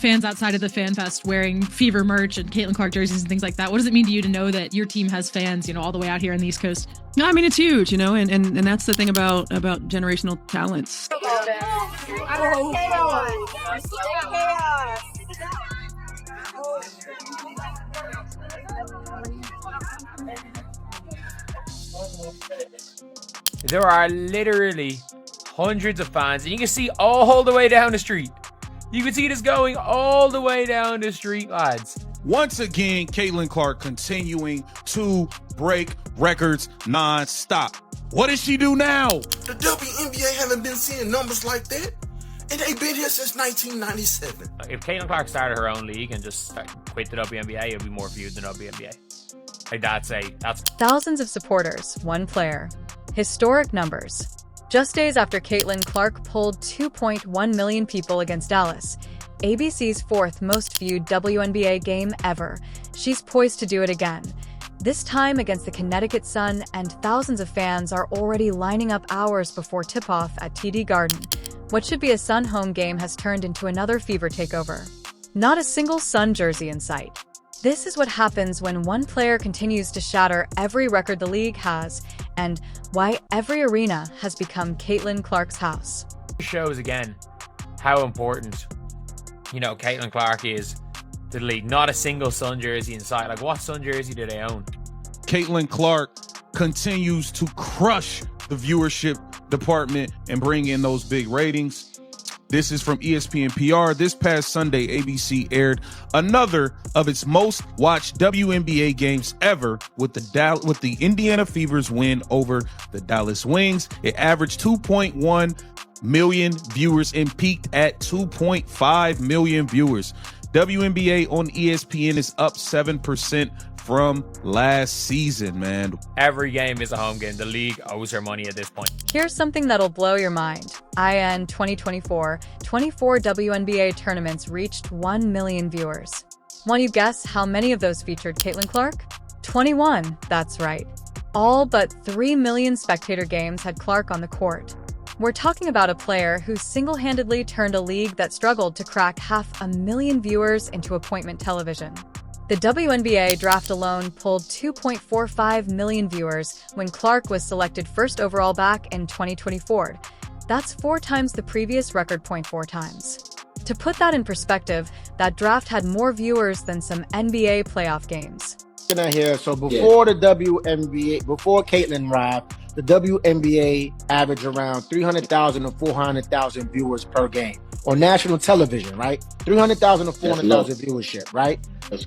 fans outside of the Fan Fest wearing Fever merch and Caitlin Clark jerseys and things like that. What does it mean to you to know that your team has fans, all the way out here on the East Coast? No, I mean, it's huge, and that's the thing about generational talents. There are literally hundreds of fans, and you can see all the way down the street. You can see this going all the way down the street, lads. Once again, Caitlin Clark continuing to break records non-stop. What does she do now? The WNBA haven't been seeing numbers like that, and they've been here since 1997. If Caitlin Clark started her own league and just quit the WNBA, it would be more viewed than WNBA. Like that's thousands of supporters, one player. Historic numbers. Just days after Caitlin Clark pulled 2.1 million people against Dallas, ABC's fourth most viewed WNBA game ever, she's poised to do it again. This time against the Connecticut Sun, and thousands of fans are already lining up hours before tip-off at TD Garden. What should be a Sun home game has turned into another Fever takeover. Not a single Sun jersey in sight. This is what happens when one player continues to shatter every record the league has, and why every arena has become Caitlin Clark's house. It shows again how important, Caitlin Clark is to the league. Not a single Sun jersey in sight. Like, what Sun jersey do they own? Caitlin Clark continues to crush the viewership department and bring in those big ratings. This is from ESPN PR. This past Sunday, ABC aired another of its most watched WNBA games ever with the Indiana Fever's win over the Dallas Wings. It averaged 2.1 million viewers and peaked at 2.5 million viewers. WNBA on ESPN is up 7% from last season, man. Every game is a home game. The league owes her money at this point. Here's something that'll blow your mind. IN 2024, 24 WNBA tournaments reached 1 million viewers. Want you guess how many of those featured Caitlin Clark? 21, that's right. All but 3 million spectator games had Clark on the court. We're talking about a player who single-handedly turned a league that struggled to crack 500,000 viewers into appointment television. The WNBA draft alone pulled 2.45 million viewers when Clark was selected first overall back in 2024. That's 4 times the previous record, 0.4 times. To put that in perspective, that draft had more viewers than some NBA playoff games. Here, so before the WNBA, before Caitlin arrived, the WNBA averaged around 300,000 to 400,000 viewers per game on national television, right? 300,000 to 400,000 viewership, right? The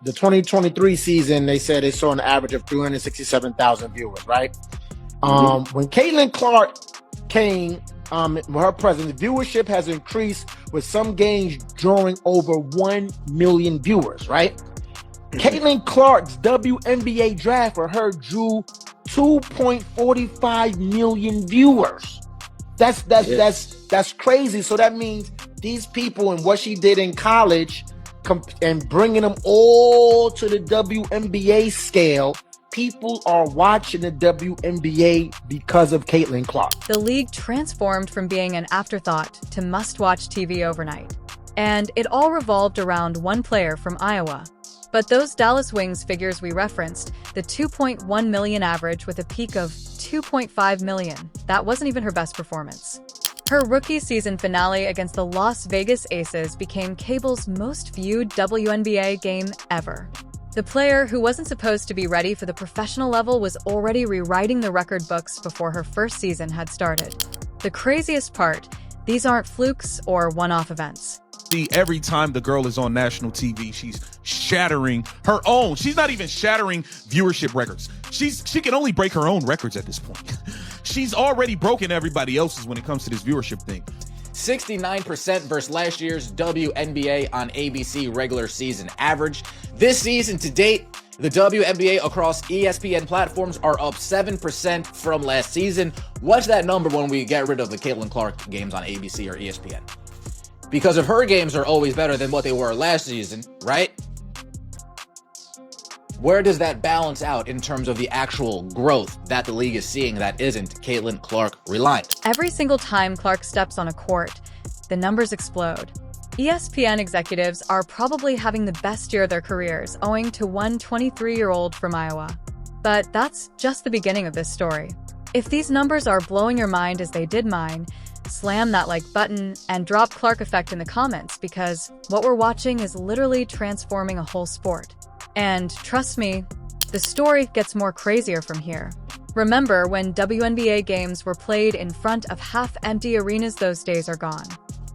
2023 season, they said they saw an average of 367,000 viewers, right? When Caitlin Clark came, with her presence, viewership has increased with some games drawing over 1 million viewers, right? Caitlin Clark's WNBA draft for her drew 2.45 million viewers. That's crazy. So that means these people and what she did in college and bringing them all to the WNBA scale, people are watching the WNBA because of Caitlin Clark. The league transformed from being an afterthought to must-watch TV overnight. And it all revolved around one player from Iowa. But those Dallas Wings figures we referenced, the 2.1 million average with a peak of 2.5 million, that wasn't even her best performance. Her rookie season finale against the Las Vegas Aces became cable's most viewed WNBA game ever. The player, who wasn't supposed to be ready for the professional level, was already rewriting the record books before her first season had started. The craziest part, these aren't flukes or one-off events. Every time the girl is on national TV, she's shattering her own. She's not even shattering viewership records. She can only break her own records at this point. She's already broken everybody else's when it comes to this viewership thing. 69% versus last year's WNBA on ABC regular season average. This season to date, the WNBA across ESPN platforms are up 7% from last season. What's that number when we get rid of the Caitlin Clark games on ABC or ESPN? Because if her games are always better than what they were last season, right? Where does that balance out in terms of the actual growth that the league is seeing that isn't Caitlin Clark reliant? Every single time Clark steps on a court, the numbers explode. ESPN executives are probably having the best year of their careers owing to one 23-year-old from Iowa. But that's just the beginning of this story. If these numbers are blowing your mind as they did mine, slam that like button and drop Clark Effect in the comments, because what we're watching is literally transforming a whole sport. And trust me, the story gets more crazier from here. Remember when WNBA games were played in front of half-empty arenas? Those days are gone.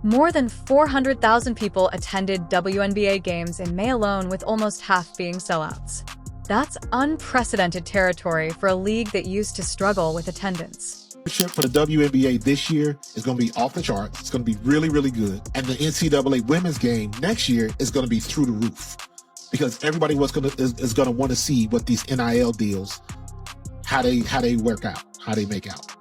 More than 400,000 people attended WNBA games in May alone, with almost half being sellouts. That's unprecedented territory for a league that used to struggle with attendance. For the WNBA this year is going to be off the charts. It's going to be really, really good. And the NCAA women's game next year is going to be through the roof, because everybody is going to want to see what these NIL deals, how they work out, how they make out.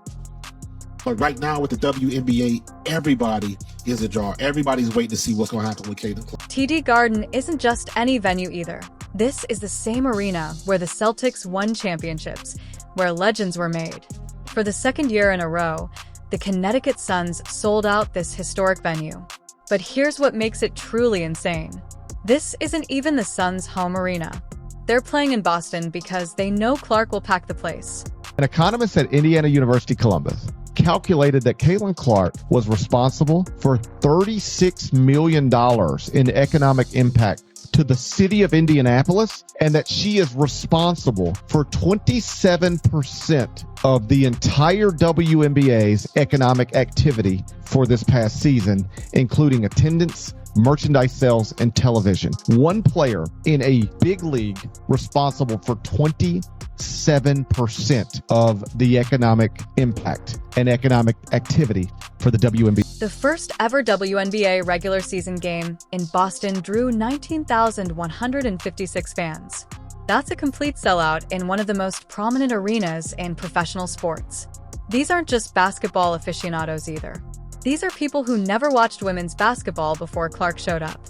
But right now with the WNBA, everybody is ajar. Everybody's waiting to see what's going to happen with Caitlin Clark. TD Garden isn't just any venue either. This is the same arena where the Celtics won championships, where legends were made. For the second year in a row, the Connecticut Suns sold out this historic venue. But here's what makes it truly insane. This isn't even the Suns' home arena. They're playing in Boston because they know Clark will pack the place. An economist at Indiana University Columbus calculated that Caitlin Clark was responsible for $36 million in economic impact to the city of Indianapolis, and that she is responsible for 27% of the entire WNBA's economic activity for this past season, including attendance, merchandise sales, and television. One player in a big league responsible for 27% of the economic impact and economic activity for the WNBA. The first ever WNBA regular season game in Boston drew 19,156 fans. That's a complete sellout in one of the most prominent arenas in professional sports. These aren't just basketball aficionados either. These are people who never watched women's basketball before Clark showed up.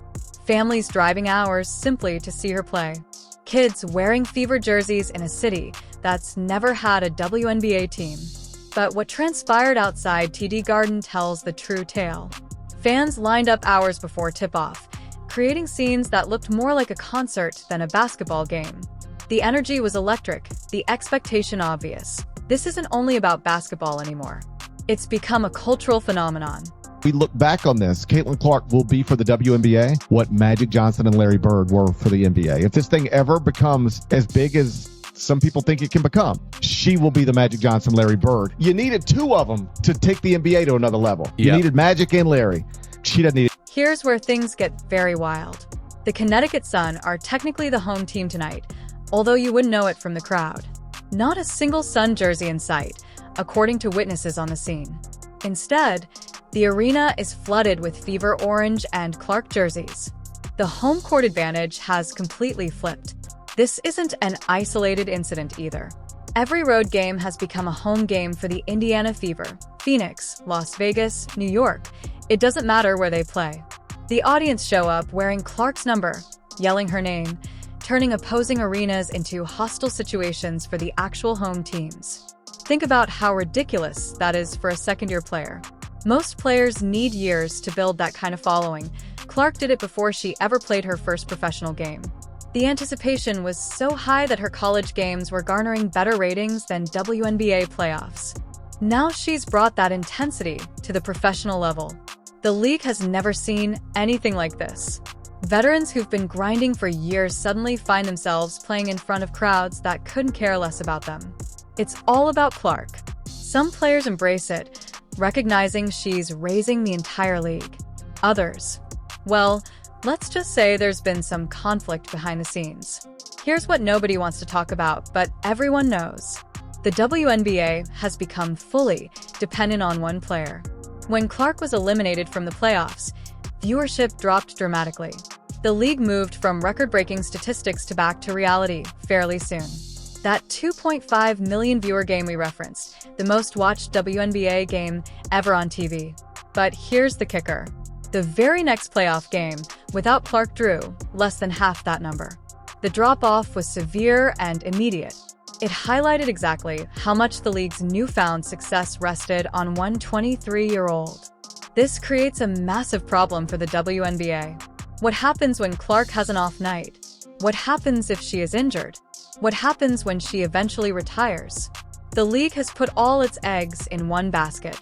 Families driving hours simply to see her play. Kids wearing Fever jerseys in a city that's never had a WNBA team. But what transpired outside TD Garden tells the true tale. Fans lined up hours before tip-off, creating scenes that looked more like a concert than a basketball game. The energy was electric, the expectation obvious. This isn't only about basketball anymore. It's become a cultural phenomenon. We look back on this, Caitlin Clark will be for the WNBA what Magic Johnson and Larry Bird were for the NBA. If this thing ever becomes as big as some people think it can become, she will be the Magic Johnson, Larry Bird. You needed two of them to take the NBA to another level. You needed Magic and Larry. She doesn't need it. Here's where things get very wild. The Connecticut Sun are technically the home team tonight, although you wouldn't know it from the crowd. Not a single Sun jersey in sight, according to witnesses on the scene. Instead, the arena is flooded with Fever orange and Clark jerseys. The home court advantage has completely flipped. This isn't an isolated incident either. Every road game has become a home game for the Indiana Fever, Phoenix, Las Vegas, New York. It doesn't matter where they play. The audience show up wearing Clark's number, yelling her name, turning opposing arenas into hostile situations for the actual home teams. Think about how ridiculous that is for a second-year player. Most players need years to build that kind of following. Clark did it before she ever played her first professional game. The anticipation was so high that her college games were garnering better ratings than WNBA playoffs. Now she's brought that intensity to the professional level. The league has never seen anything like this. Veterans who've been grinding for years suddenly find themselves playing in front of crowds that couldn't care less about them. It's all about Clark. Some players embrace it, recognizing she's raising the entire league. Others, well, let's just say there's been some conflict behind the scenes. Here's what nobody wants to talk about, but everyone knows. The WNBA has become fully dependent on one player. When Clark was eliminated from the playoffs, viewership dropped dramatically. The league moved from record-breaking statistics to back to reality fairly soon. That 2.5 million viewer game we referenced, the most watched WNBA game ever on TV. But here's the kicker. The very next playoff game, without Clark, drew less than half that number. The drop-off was severe and immediate. It highlighted exactly how much the league's newfound success rested on one 23-year-old. This creates a massive problem for the WNBA. What happens when Clark has an off night? What happens if she is injured? What happens when she eventually retires? The league has put all its eggs in one basket.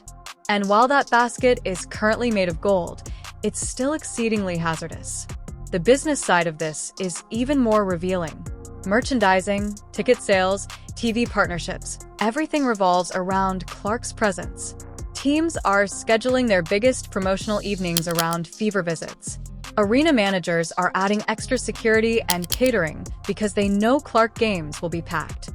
And while that basket is currently made of gold, it's still exceedingly hazardous. The business side of this is even more revealing. Merchandising, ticket sales, TV partnerships, everything revolves around Clark's presence. Teams are scheduling their biggest promotional evenings around fever visits. Arena managers are adding extra security and catering because they know Clark games will be packed.